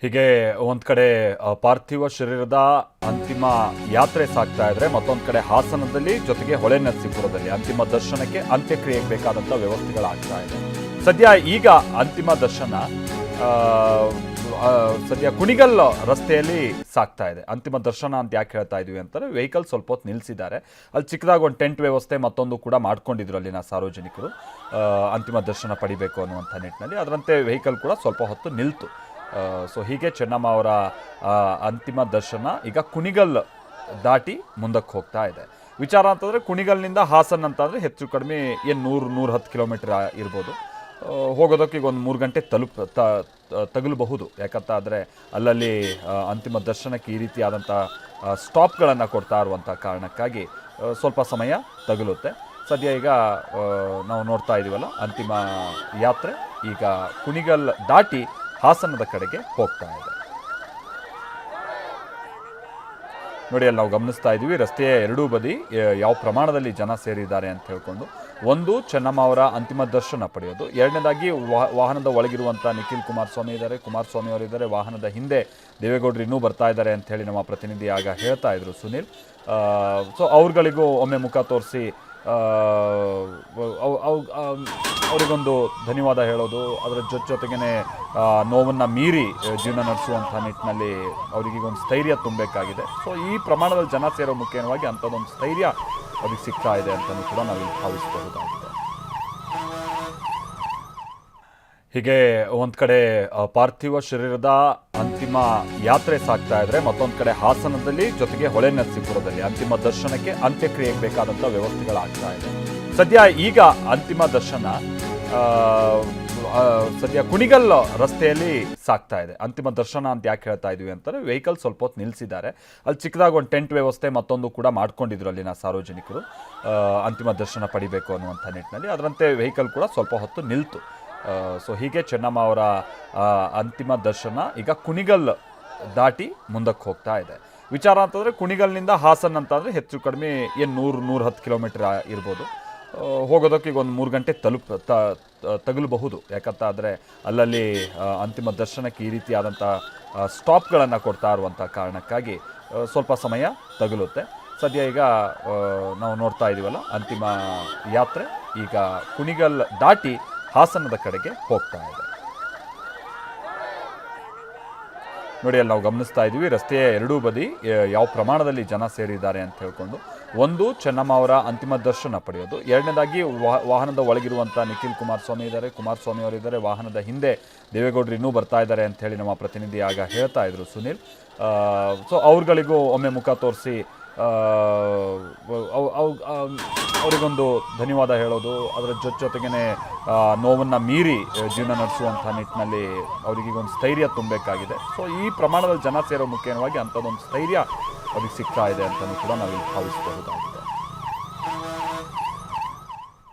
ಹೀಗೆ ಒಂದ್ ಕಡೆ ಪಾರ್ಥಿವ ಶರೀರದ ಅಂತಿಮ ಯಾತ್ರೆ ಸಾಗ್ತಾ ಇದ್ರೆ ಮತ್ತೊಂದು ಕಡೆ ಹಾಸನದಲ್ಲಿ ಜೊತೆಗೆ ಹೊಳೆನರಸೀಪುರದಲ್ಲಿ ಅಂತಿಮ ದರ್ಶನಕ್ಕೆ ಅಂತ್ಯಕ್ರಿಯೆಗೆ ಬೇಕಾದಂಥ ವ್ಯವಸ್ಥೆಗಳಾಗ್ತಾ ಇದೆ. ಸದ್ಯ ಈಗ ಅಂತಿಮ ದರ್ಶನ ಸದ್ಯ ಕುಣಿಗಲ್ ರಸ್ತೆಯಲ್ಲಿ ಸಾಗ್ತಾ ಇದೆ. ಅಂತಿಮ ದರ್ಶನ ಅಂತ ಯಾಕೆ ಹೇಳ್ತಾ ಇದೀವಿ ಅಂತಾರೆ, ವೆಹಿಕಲ್ ಸ್ವಲ್ಪ ಹೊತ್ತು ನಿಲ್ಲಿಸಿದ್ದಾರೆ. ಅಲ್ಲಿ ಚಿಕ್ಕದಾಗಿ ಒಂದು ಟೆಂಟ್ ವ್ಯವಸ್ಥೆ ಮತ್ತೊಂದು ಕೂಡ ಮಾಡ್ಕೊಂಡಿದ್ರು ಅಲ್ಲಿನ ಸಾರ್ವಜನಿಕರು ಅಂತಿಮ ದರ್ಶನ ಪಡಿಬೇಕು ಅನ್ನುವಂಥ ನಿಟ್ಟಿನಲ್ಲಿ. ಅದರಂತೆ ವೆಹಿಕಲ್ ಕೂಡ ಸ್ವಲ್ಪ ಹೊತ್ತು ನಿಲ್ತು. ಸೊ ಹೀಗೆ ಚೆನ್ನಮ್ಮ ಅವರ ಅಂತಿಮ ದರ್ಶನ ಈಗ ಕುಣಿಗಲ್ ದಾಟಿ ಮುಂದಕ್ಕೆ ಹೋಗ್ತಾ ಇದೆ. ವಿಚಾರ ಅಂತಂದರೆ ಕುಣಿಗಲ್ನಿಂದ ಹಾಸನ್ ಅಂತಂದರೆ ಹೆಚ್ಚು ಕಡಿಮೆ ಏನು 100-110 ಕಿಲೋಮೀಟರ್ ಇರ್ಬೋದು. ಹೋಗೋದಕ್ಕೆ ಈಗ ಒಂದು 3 ಗಂಟೆ ತಗಲಬಹುದು. ಯಾಕಂತ ಆದರೆ ಅಲ್ಲಲ್ಲಿ ಅಂತಿಮ ದರ್ಶನಕ್ಕೆ ಈ ರೀತಿಯಾದಂಥ ಸ್ಟಾಪ್ಗಳನ್ನು ಕೊಡ್ತಾ ಇರುವಂಥ ಕಾರಣಕ್ಕಾಗಿ ಸ್ವಲ್ಪ ಸಮಯ ತಗಲುತ್ತೆ. ಸದ್ಯ ಈಗ ನಾವು ನೋಡ್ತಾ ಇದ್ದೀವಲ್ಲ, ಅಂತಿಮ ಯಾತ್ರೆ ಈಗ ಕುಣಿಗಲ್ ದಾಟಿ ಹಾಸನದ ಕಡೆಗೆ ಹೋಗ್ತಾ ಇದೆ. ನೋಡಿ, ಅಲ್ಲಿ ನಾವು ಗಮನಿಸ್ತಾ ಇದ್ದೀವಿ ರಸ್ತೆಯ ಎರಡೂ ಬದಿ ಯಾವ ಪ್ರಮಾಣದಲ್ಲಿ ಜನ ಸೇರಿದ್ದಾರೆ ಅಂತ ಹೇಳ್ಕೊಂಡು. ಒಂದು, ಚೆನ್ನಮ್ಮ ಅವರ ಅಂತಿಮ ದರ್ಶನ ಪಡೆಯೋದು. ಎರಡನೇದಾಗಿ ವಾಹನದ ಒಳಗಿರುವಂಥ ನಿಖಿಲ್ ಕುಮಾರಸ್ವಾಮಿ ಇದ್ದಾರೆ, ಕುಮಾರಸ್ವಾಮಿ ಅವರಿದ್ದಾರೆ. ವಾಹನದ ಹಿಂದೆ ದೇವೇಗೌಡರು ಇನ್ನೂ ಬರ್ತಾ ಇದ್ದಾರೆ ಅಂತ ಹೇಳಿ ನಮ್ಮ ಪ್ರತಿನಿಧಿ ಆಗ ಹೇಳ್ತಾ ಇದ್ರು ಸುನಿಲ್. ಸೊ ಅವ್ರುಗಳಿಗೂ ಒಮ್ಮೆ ಮುಖ ತೋರಿಸಿ ಅವರಿಗೊಂದು ಧನ್ಯವಾದ ಹೇಳೋದು, ಅದರ ಜೊತೆಗೇ ನೋವನ್ನು ಮೀರಿ ಜೀವನ ನಡೆಸುವಂಥ ನಿಟ್ಟಿನಲ್ಲಿ ಅವರಿಗೊಂದು ಸ್ಥೈರ್ಯ ತುಂಬಬೇಕಾಗಿದೆ. ಸೊ ಈ ಪ್ರಮಾಣದಲ್ಲಿ ಜನ ಸೇರೋ ಮುಖ್ಯವಾಗಿ ಅಂಥದ್ದೊಂದು ಸ್ಥೈರ್ಯ ಅವ್ರಿಗೆ ಸಿಗ್ತಾ ಇದೆ ಅಂತಲೂ ಕೂಡ ನಾವಿಲ್ಲಿ ಭಾವಿಸಬಹುದಾಗಿದೆ. ಹೀಗೆ ಒಂದು ಕಡೆ ಪಾರ್ಥಿವ ಶರೀರದ ಅಂತಿಮ ಯಾತ್ರೆ ಸಾಗ್ತಾ ಇದ್ರೆ ಮತ್ತೊಂದು ಕಡೆ ಹಾಸನದಲ್ಲಿ ಜೊತೆಗೆ ಹೊಳೆನರಸೀಪುರದಲ್ಲಿ ಅಂತಿಮ ದರ್ಶನಕ್ಕೆ ಅಂತ್ಯಕ್ರಿಯೆಗೆ ಬೇಕಾದಂಥ ವ್ಯವಸ್ಥೆಗಳಾಗ್ತಾ ಇದೆ. ಸದ್ಯ ಈಗ ಅಂತಿಮ ದರ್ಶನ ಸದ್ಯ ಕುಣಿಗಲ್ ರಸ್ತೆಯಲ್ಲಿ ಸಾಗ್ತಾ ಇದೆ. ಅಂತಿಮ ದರ್ಶನ ಅಂತ ಯಾಕೆ ಹೇಳ್ತಾ ಇದೀವಿ ಅಂತಾರೆ, ವೆಹಿಕಲ್ ಸ್ವಲ್ಪ ಹೊತ್ತು ನಿಲ್ಲಿಸಿದ್ದಾರೆ. ಅಲ್ಲಿ ಚಿಕ್ಕದಾಗಿ ಒಂದು ಟೆಂಟ್ ವ್ಯವಸ್ಥೆ ಮತ್ತೊಂದು ಕೂಡ ಮಾಡ್ಕೊಂಡಿದ್ರು ಅಲ್ಲಿನ ಸಾರ್ವಜನಿಕರು ಅಂತಿಮ ದರ್ಶನ ಪಡಿಬೇಕು ಅನ್ನುವಂಥ ನಿಟ್ಟಿನಲ್ಲಿ. ಅದರಂತೆ ವೆಹಿಕಲ್ ಕೂಡ ಸ್ವಲ್ಪ ಹೊತ್ತು ನಿಲ್ತು. ಸೊ ಹೀಗೆ ಚೆನ್ನಮ್ಮ ಅವರ ಅಂತಿಮ ದರ್ಶನ ಈಗ ಕುಣಿಗಲ್ ದಾಟಿ ಮುಂದಕ್ಕೆ ಹೋಗ್ತಾ ಇದೆ. ವಿಚಾರ ಅಂತಂದರೆ ಕುಣಿಗಲ್ನಿಂದ ಹಾಸನ್ ಅಂತಂದರೆ ಹೆಚ್ಚು ಕಡಿಮೆ ಏನು 100-110 ಕಿಲೋಮೀಟರ್ ಇರ್ಬೋದು. ಹೋಗೋದಕ್ಕೆ ಈಗ ಒಂದು 3 ಗಂಟೆ ತಗಲಬಹುದು. ಯಾಕಂತ ಆದರೆ ಅಲ್ಲಲ್ಲಿ ಅಂತಿಮ ದರ್ಶನಕ್ಕೆ ಈ ರೀತಿಯಾದಂಥ ಸ್ಟಾಪ್ಗಳನ್ನು ಕೊಡ್ತಾ ಇರುವಂಥ ಕಾರಣಕ್ಕಾಗಿ ಸ್ವಲ್ಪ ಸಮಯ ತಗಲುತ್ತೆ. ಸದ್ಯ ಈಗ ನಾವು ನೋಡ್ತಾ ಇದ್ದೀವಲ್ಲ, ಅಂತಿಮ ಯಾತ್ರೆ ಈಗ ಕುಣಿಗಲ್ ದಾಟಿ ಹಾಸನದ ಕಡೆಗೆ ಹೋಗ್ತಾ ಇದೆ. ನೋಡಿ, ಅಲ್ಲಿ ನಾವು ಗಮನಿಸ್ತಾ ಇದ್ದೀವಿ ರಸ್ತೆಯ ಎರಡೂ ಬದಿ ಯಾವ ಪ್ರಮಾಣದಲ್ಲಿ ಜನ ಸೇರಿದ್ದಾರೆ ಅಂತ ಹೇಳ್ಕೊಂಡು. ಒಂದು, ಚೆನ್ನಮ್ಮ ಅವರ ಅಂತಿಮ ದರ್ಶನ ಪಡೆಯೋದು. ಎರಡನೇದಾಗಿ ವಾಹನದ ಒಳಗಿರುವಂಥ ನಿಖಿಲ್ ಕುಮಾರಸ್ವಾಮಿ ಇದ್ದಾರೆ, ಕುಮಾರಸ್ವಾಮಿ ಅವರಿದ್ದಾರೆ. ವಾಹನದ ಹಿಂದೆ ದೇವೇಗೌಡರು ಇನ್ನೂ ಬರ್ತಾ ಇದ್ದಾರೆ ಅಂತ ಹೇಳಿ ನಮ್ಮ ಪ್ರತಿನಿಧಿ ಆಗ ಹೇಳ್ತಾ ಇದ್ರು ಸುನಿಲ್. ಸೊ ಅವ್ರುಗಳಿಗೂ ಒಮ್ಮೆ ಮುಖ ತೋರಿಸಿ ಅವರಿಗೊಂದು ಧನ್ಯವಾದ ಹೇಳೋದು, ಅದರ ಜೊತೆಗೇ ನೋವನ್ನು ಮೀರಿ ಜೀವನ ನಡೆಸುವಂಥ ನಿಟ್ಟಿನಲ್ಲಿ ಅವರಿಗೊಂದು ಸ್ಥೈರ್ಯ ತುಂಬಬೇಕಾಗಿದೆ. ಸೊ ಈ ಪ್ರಮಾಣದಲ್ಲಿ ಜನ ಸೇರೋ ಮುಖ್ಯವಾಗಿ ಅಂಥದ್ದೊಂದು ಸ್ಥೈರ್ಯ ಅವ್ರಿಗೆ ಸಿಗ್ತಾ ಇದೆ ಅಂತಲೂ ಕೂಡ ನಾವಿಲ್ಲಿ ಭಾವಿಸಬಹುದಾಗಿದೆ.